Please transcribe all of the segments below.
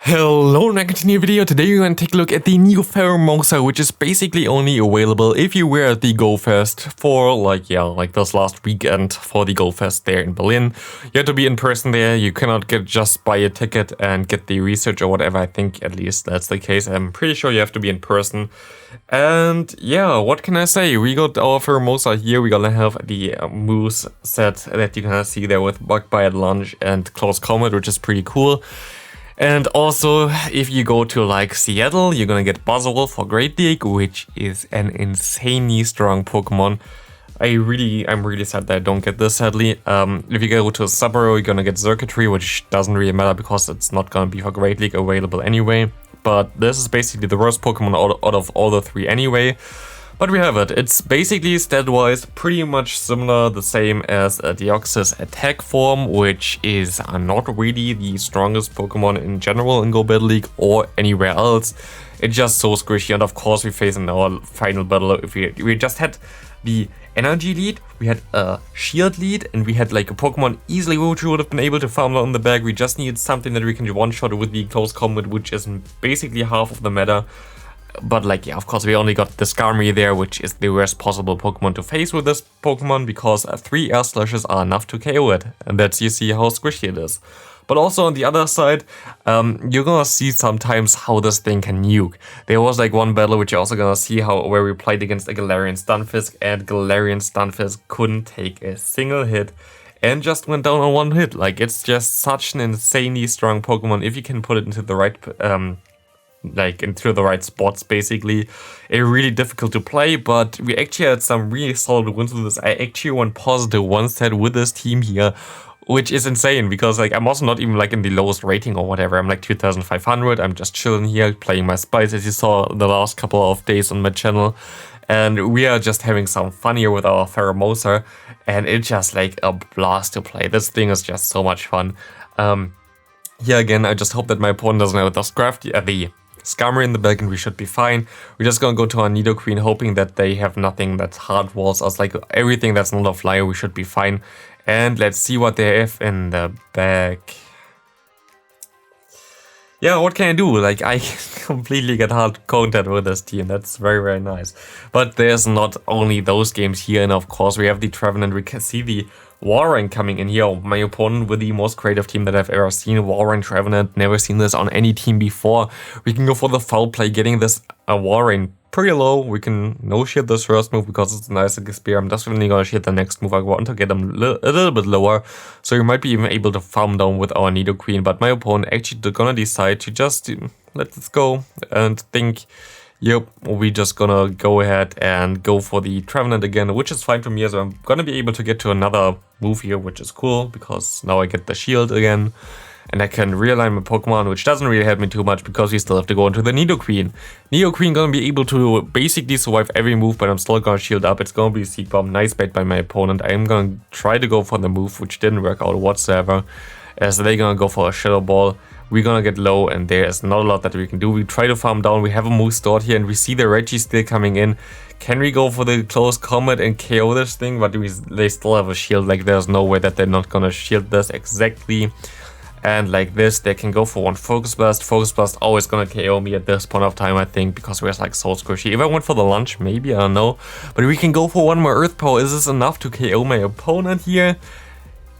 Hello, and I continue video. Today we're going to take a look at the NiRiain Pheromosa, which is basically only available if you were at the Go Fest for like this last weekend for the Go Fest there in Berlin. You have to be in person there. You cannot just buy a ticket and get the research or whatever. I think at least that's the case. I'm pretty sure you have to be in person. And yeah, what can I say? We got our Pheromosa here. We're gonna have the moves set that you can see there with Bug Bite, Lunge, and Close Combat, which is pretty cool. And also, if you go to like Seattle, you're gonna get Buzzwole for Great League, which is an insanely strong Pokemon. I'm really sad that I don't get this, sadly. If you go to Subaru, you're gonna get Circuitry, which doesn't really matter because it's not gonna be for Great League available anyway. But this is basically the worst Pokemon out of all the three anyway. But we have it. It's basically stat-wise pretty much similar, the same as Deoxys attack form, which is not really the strongest Pokemon in general in Go Battle League or anywhere else. It's just so squishy, and of course we face in our final battle, if we just had the energy lead, we had a shield lead, and we had like a Pokemon easily which we would have been able to farm on the bag. We just needed something that we can one-shot with the close combat, which is basically half of the meta. But like, yeah, of course we only got the Skarmory there, which is the worst possible Pokemon to face with this Pokemon, because 3 air slashes are enough to KO it, and that's, you see how squishy it is. But also on the other side, you're gonna see sometimes how this thing can nuke. There was like one battle which you're also gonna see where we played against a Galarian Stunfisk, and Galarian Stunfisk couldn't take a single hit and just went down on one hit. Like, it's just such an insanely strong Pokemon if you can put it into the right into the right spots, basically. It's really difficult to play, but we actually had some really solid wins with this. I actually went positive one set with this team here, which is insane, because like I'm also not even like in the lowest rating or whatever. I'm like 2500. I'm just chilling here, playing my spice, as you saw the last couple of days on my channel. And we are just having some fun here with our Pheromosa, and it's just like a blast to play. This thing is just so much fun. Here again, I just hope that my opponent doesn't have the Skarmory in the back, and we should be fine. We're just gonna go to our Nidoqueen, hoping that they have nothing that hard walls us. Like, everything that's not a flyer, we should be fine. And let's see what they have in the back. Yeah, what can I do? Like, I completely get hard countered with this team. That's very, very nice. But there's not only those games here, and of course we have the Trevenant. We can see the Walrein coming in here. My opponent with the most creative team that I've ever seen. Walrein, Trevenant, never seen this on any team before. We can go for the foul play, getting this Walrein pretty low. We can no-shield this first move because it's a nice spear. I'm definitely gonna shield the next move. I want to get him a little bit lower, so we might be even able to farm down with our Nidoqueen. But my opponent actually gonna decide to just let this go and think, yep, we're just gonna go ahead and go for the Trevenant again, which is fine for me, so I'm gonna be able to get to another move here, which is cool, because now I get the shield again, and I can realign my Pokemon, which doesn't really help me too much, because we still have to go into the Nidoqueen. Nidoqueen gonna be able to basically survive every move, but I'm still gonna shield up. It's gonna be Seed Bomb, nice bait by my opponent. I'm gonna try to go for the move, which didn't work out whatsoever, as they're gonna go for a Shadow Ball. We're gonna get low, and there's not a lot that we can do. We try to farm down, we have a move stored here, and we see the Reggie still coming in. Can we go for the close combat and KO this thing? But they still have a shield. Like, there's no way that they're not gonna shield this exactly. And like this, they can go for one Focus Blast. Focus Blast always gonna KO me at this point of time, I think, because we're like so squishy. If I went for the lunge, maybe, I don't know. But we can go for one more Earth Power. Is this enough to KO my opponent here?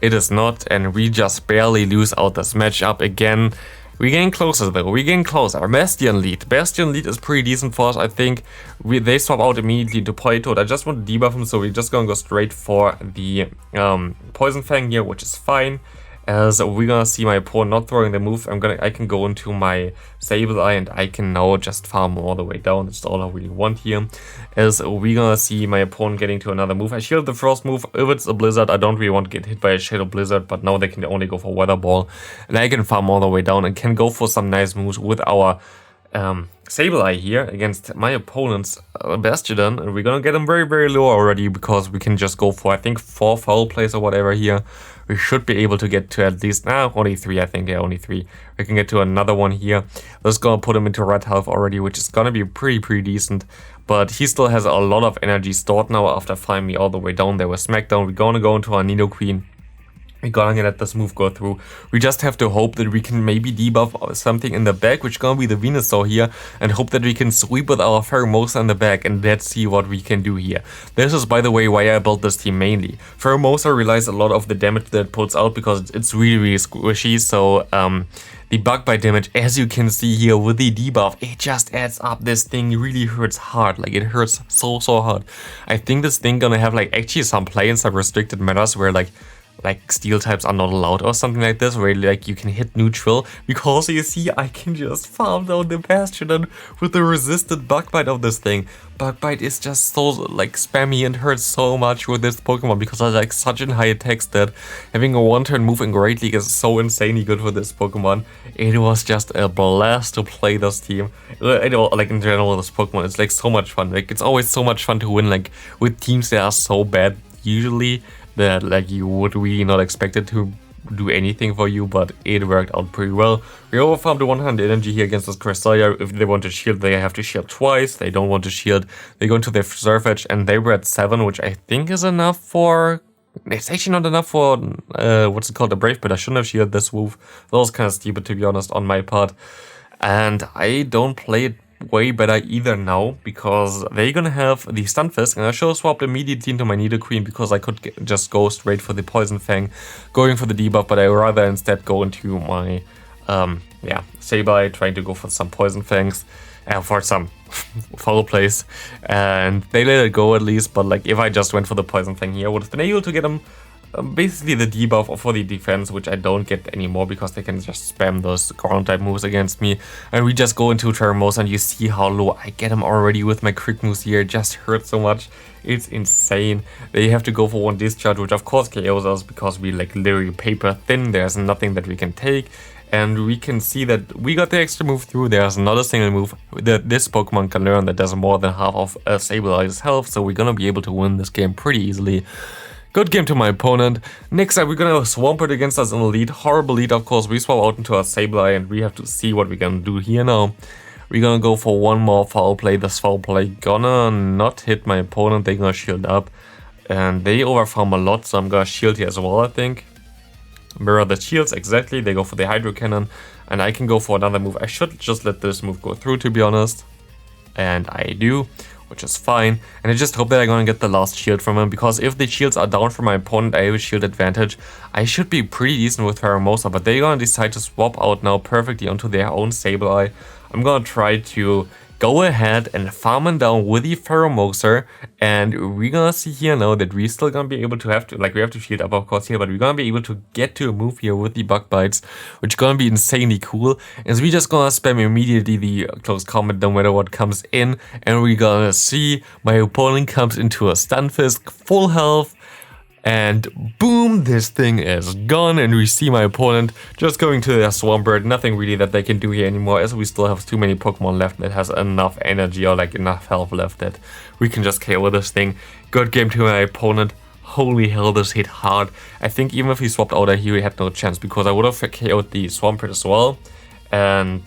It is not, and we just barely lose out this matchup again. We're getting closer though, we're getting closer. Bastion lead. Bastion lead is pretty decent for us, I think. They swap out immediately to Politoed. I just want to debuff him, so we're just gonna go straight for the Poison Fang here, which is fine. As we're gonna see my opponent not throwing the move, I can go into my Sableye, and I can now just farm all the way down. That's all I really want here. As we're gonna see my opponent getting to another move. I shield the first move. If it's a Blizzard, I don't really want to get hit by a Shadow Blizzard, but now they can only go for Weather Ball, and I can farm all the way down and can go for some nice moves with our Sableye here against my opponent's Bastiodon, and we're gonna get him very, very low already, because we can just go for, I think, 4 foul plays or whatever here. We should be able to get to at least, only 3, I think, yeah, only 3. We can get to another one here. That's gonna put him into red health already, which is gonna be pretty decent. But he still has a lot of energy stored now after farming me all the way down there with Smackdown. We're gonna go into our Nidoqueen. We're gonna let this move go through. We just have to hope that we can maybe debuff something in the back, which gonna be the Venusaur here, and hope that we can sweep with our Pheromosa in the back, and let's see what we can do here. This is, by the way, why I built this team mainly. Pheromosa relies a lot of the damage that it puts out because it's really squishy, so the bug bite damage, as you can see here with the debuff, it just adds up. This thing really hurts hard, like it hurts so hard. I think this thing gonna have like actually some play in some restricted matters where like steel types are not allowed or something like this, where like you can hit neutral, because you see I can just farm down the Bastion with the resisted bug bite of this thing. Bug bite is just so like spammy and hurts so much with this Pokemon because I like such a high attack stat. Having a one-turn move in Great League is so insanely good for this Pokemon. It was just a blast to play this team. I know, like in general, this Pokemon is like so much fun. Like it's always so much fun to win like with teams that are so bad usually, that like you would really not expect it to do anything for you, but it worked out pretty well. We overfarmed the 100 energy here against this Cresselia. If they want to shield, they have to shield twice. They don't want to shield, they go into their Surf Edge, and they were at 7, which I think is enough for... It's actually not enough for, what's it called, a Brave, but I shouldn't have shielded this move. That was kind of stupid, to be honest, on my part. And I don't play it way better either now, because they're gonna have the Stunfisk, and I should have swapped immediately into my Nidoqueen because I could just go straight for the Poison Fang, going for the debuff, but I rather instead go into my Sableye, trying to go for some Poison Fangs, for some foul plays, and they let it go at least. But like if I just went for the Poison Fang here, I would have been able to get them basically the debuff for the defense, which I don't get anymore because they can just spam those ground type moves against me. And we just go into Pheromosa, and you see how low I get him already with my crit moves here. It just hurts so much. It's insane. They have to go for one discharge, which of course KOs us because we like literally paper thin. There's nothing that we can take. And we can see that we got the extra move through. There's not a single move that this Pokemon can learn that does more than half of Sableye's health. So we're gonna be able to win this game pretty easily. Good game to my opponent. Next up, we're gonna Swampert against us in the lead. Horrible lead, of course. We swap out into our Sableye, and we have to see what we're gonna do here now. We're gonna go for one more foul play. This foul play gonna not hit my opponent. They're gonna shield up, and they overfarm a lot, so I'm gonna shield here as well, I think. Mirror the shields, exactly. They go for the Hydro Cannon, and I can go for another move. I should just let this move go through, to be honest. And I do, which is fine. And I just hope that I'm gonna get the last shield from him, because if the shields are down for my opponent, I have a shield advantage. I should be pretty decent with Pheromosa, but they're gonna decide to swap out now perfectly onto their own Sableye. I'm gonna try to go ahead and farm him down with the Pheromosa, and we're gonna see here now that we're still gonna be able to we have to shield up of course here, but we're gonna be able to get to a move here with the Bug Bites, which is gonna be insanely cool. And so we just gonna spam immediately the Close Combat no matter what comes in, and we're gonna see my opponent comes into a Stunfisk, full health, and boom, this thing is gone, and we see my opponent just going to their Swampert. Nothing really that they can do here anymore, as we still have too many Pokemon left that has enough energy or like enough health left that we can just KO this thing. Good game to my opponent. Holy hell, this hit hard. I think even if he swapped out here, he had no chance, because I would have KO'd the Swampert as well. And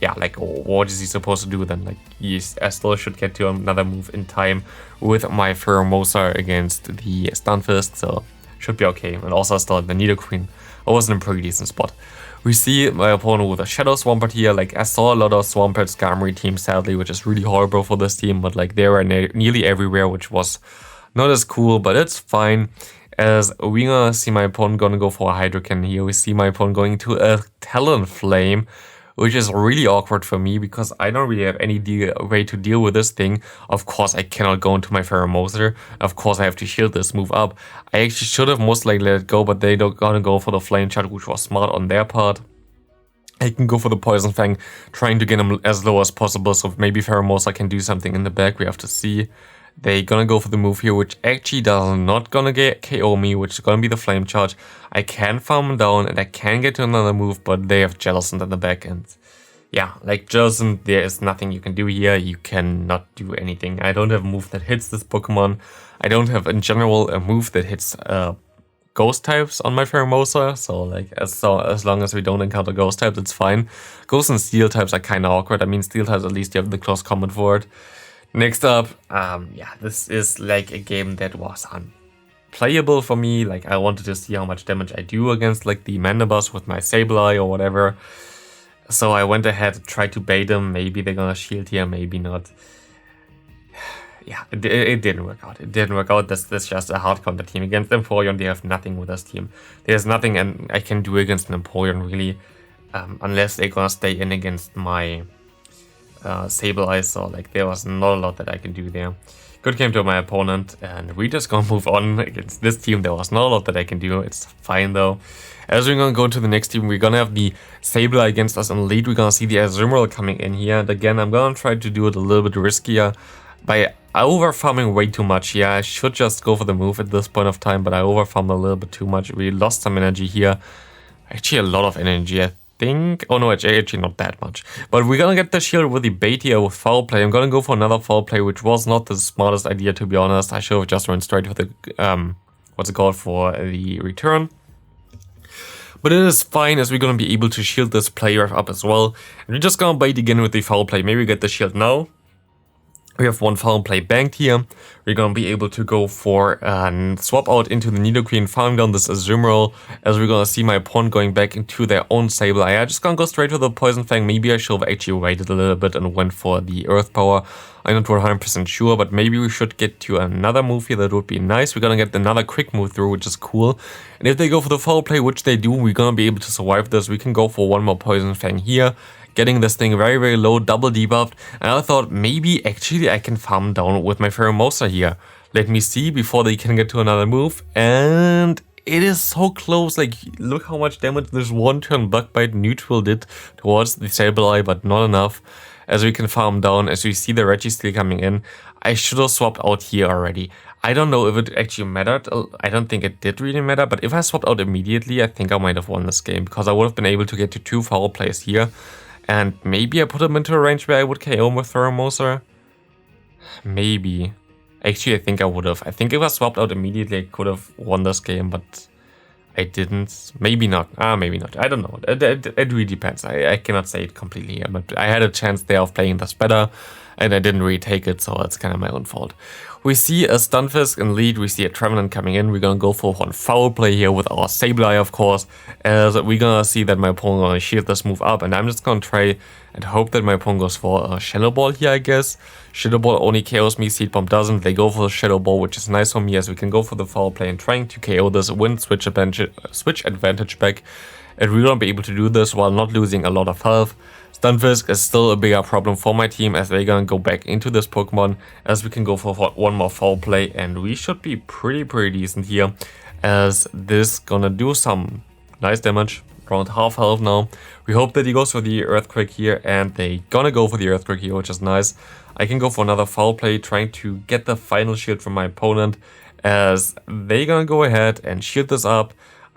yeah, like what is he supposed to do then? Like I still should get to another move in time with my Pheromosa against the Stunfisk, so should be okay. And also I still have the Nidoqueen. I was in a pretty decent spot. We see my opponent with a Shadow Swampert here. Like I saw a lot of Swampert Skarmory teams sadly, which is really horrible for this team, but like they were nearly everywhere, which was not as cool, but it's fine. As we gonna see my opponent gonna go for a Hydro Cannon here. We see my opponent going to a Talonflame, which is really awkward for me because I don't really have any way to deal with this thing. Of course, I cannot go into my Pheromosa. Of course, I have to shield this move up. I actually should have most likely let it go, but they don't gonna go for the Flame Charge, which was smart on their part. I can go for the Poison Fang, trying to get him as low as possible, so maybe Pheromosa can do something in the back. We have to see. They gonna go for the move here, which actually does not gonna get KO me, which is gonna be the Flame Charge. I can farm him down and I can get to another move, but they have Jellicent in the back end. Yeah, like Jellicent, there is nothing you can do here. You cannot do anything. I don't have a move that hits this Pokemon. I don't have in general a move that hits Ghost types on my Pheromosa. So like as long as we don't encounter Ghost types, it's fine. Ghost and Steel types are kind of awkward. I mean, Steel types at least you have the Close Combat for it. Next up, yeah, this is like a game that was playable for me. Like, I wanted to see how much damage I do against like the Mandibus with my Sableye or whatever. So I went ahead and tried to bait them. Maybe they're gonna shield here, maybe not. Yeah, it didn't work out. It didn't work out. This is just a hard counter team. Against Empoleon, they have nothing with this team. There's nothing I can do against an Empoleon, really. Unless they're gonna stay in against my Sableye. So, like, there was not a lot that I can do there. Good game to my opponent, and we just gonna move on. Against this team, there was not a lot that I can do. It's fine, though. As we're gonna go to the next team, we're gonna have the Sableye against us in lead. We're gonna see the Azumarill coming in here. And again, I'm gonna try to do it a little bit riskier by over-farming way too much. Yeah, I should just go for the move at this point of time, but I over-farmed a little bit too much. We lost some energy here. Actually, a lot of energy, I think. Oh no, actually not that much. But we're gonna get the shield with the bait here with foul play. I'm gonna go for another foul play, which was not the smartest idea, to be honest. I should have just run straight for the, what's it called, for the return. But it is fine, as we're gonna be able to shield this player up as well. And we're just gonna bait again with the foul play. Maybe get the shield now. We have one foul play banked here. We're gonna be able to go for and swap out into the Nidoqueen, farm down this Azumarill, as we're gonna see my opponent going back into their own Sableye. I'm just gonna go straight for the Poison Fang. Maybe I should have actually waited a little bit and went for the Earth Power. I'm not 100% sure, but maybe we should get to another move here. That would be nice. We're gonna get another quick move through, which is cool. And if they go for the foul play, which they do, we're gonna be able to survive this. We can go for one more Poison Fang here, getting this thing very, very low, double debuffed. And I thought maybe actually I can farm down with my Pheromosa here. Let me see before they can get to another move. And it is so close. Like, look how much damage this one turn Bug Bite neutral did towards the Sableye, but not enough. As we can farm down, as we see the Registeel coming in. I should have swapped out here already. I don't know if it actually mattered. I don't think it did really matter, but if I swapped out immediately, I think I might have won this game, because I would have been able to get to 2 foul plays here. And maybe I put him into a range where I would KO him with Pheromosa. Maybe. Actually, I think I would have. I think if I swapped out immediately, I could have won this game, but I didn't. Maybe not. Maybe not. I don't know. It really depends. I cannot say it completely here, but I had a chance there of playing this better, and I didn't really take it, so it's kind of my own fault. We see a Stunfisk in lead, we see a Trevenant coming in. We're gonna go for one foul play here with our Sableye, of course, as we're gonna see that my opponent gonna shield this move up, and I'm just gonna try and hope that my opponent goes for a Shadow Ball here, I guess. Shadow Ball only KOs me, Seed Bomb doesn't. They go for the Shadow Ball, which is nice for me, as we can go for the foul play and trying to KO this, win switch advantage back. And we're gonna be able to do this while not losing a lot of health. Stunfisk is still a bigger problem for my team, as they're gonna go back into this Pokemon, as we can go for one more foul play, and we should be pretty decent here, as this gonna do some nice damage, around half health now. We hope that he goes for the Earthquake here, and they gonna go for the Earthquake here, which is nice. I can go for another foul play, trying to get the final shield from my opponent, as they gonna go ahead and shield this up.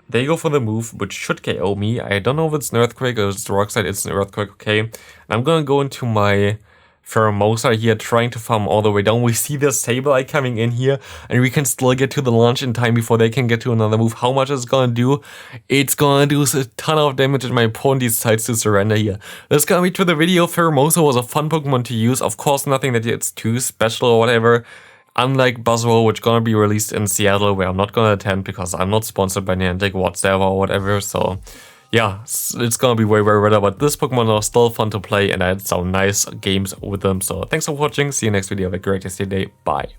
They go for the move, which should KO me. I don't know if it's an Earthquake or it's the Rock Slide. It's an Earthquake, okay. And I'm gonna go into my Pheromosa here, trying to farm all the way down. We see the Sableye coming in here, and we can still get to the launch in time before they can get to another move. How much is it gonna do? It's gonna do a ton of damage, and my opponent decides to surrender here. That's gonna be to the video. Pheromosa was a fun Pokemon to use. Of course, nothing that it's too special or whatever. Unlike Buzzwole, which gonna be released in Seattle, where I'm not gonna attend because I'm not sponsored by Niantic whatsoever or whatever, so yeah, it's gonna be way better, but this Pokemon are still fun to play, and I had some nice games with them. So thanks for watching, see you next video, have a great day, bye.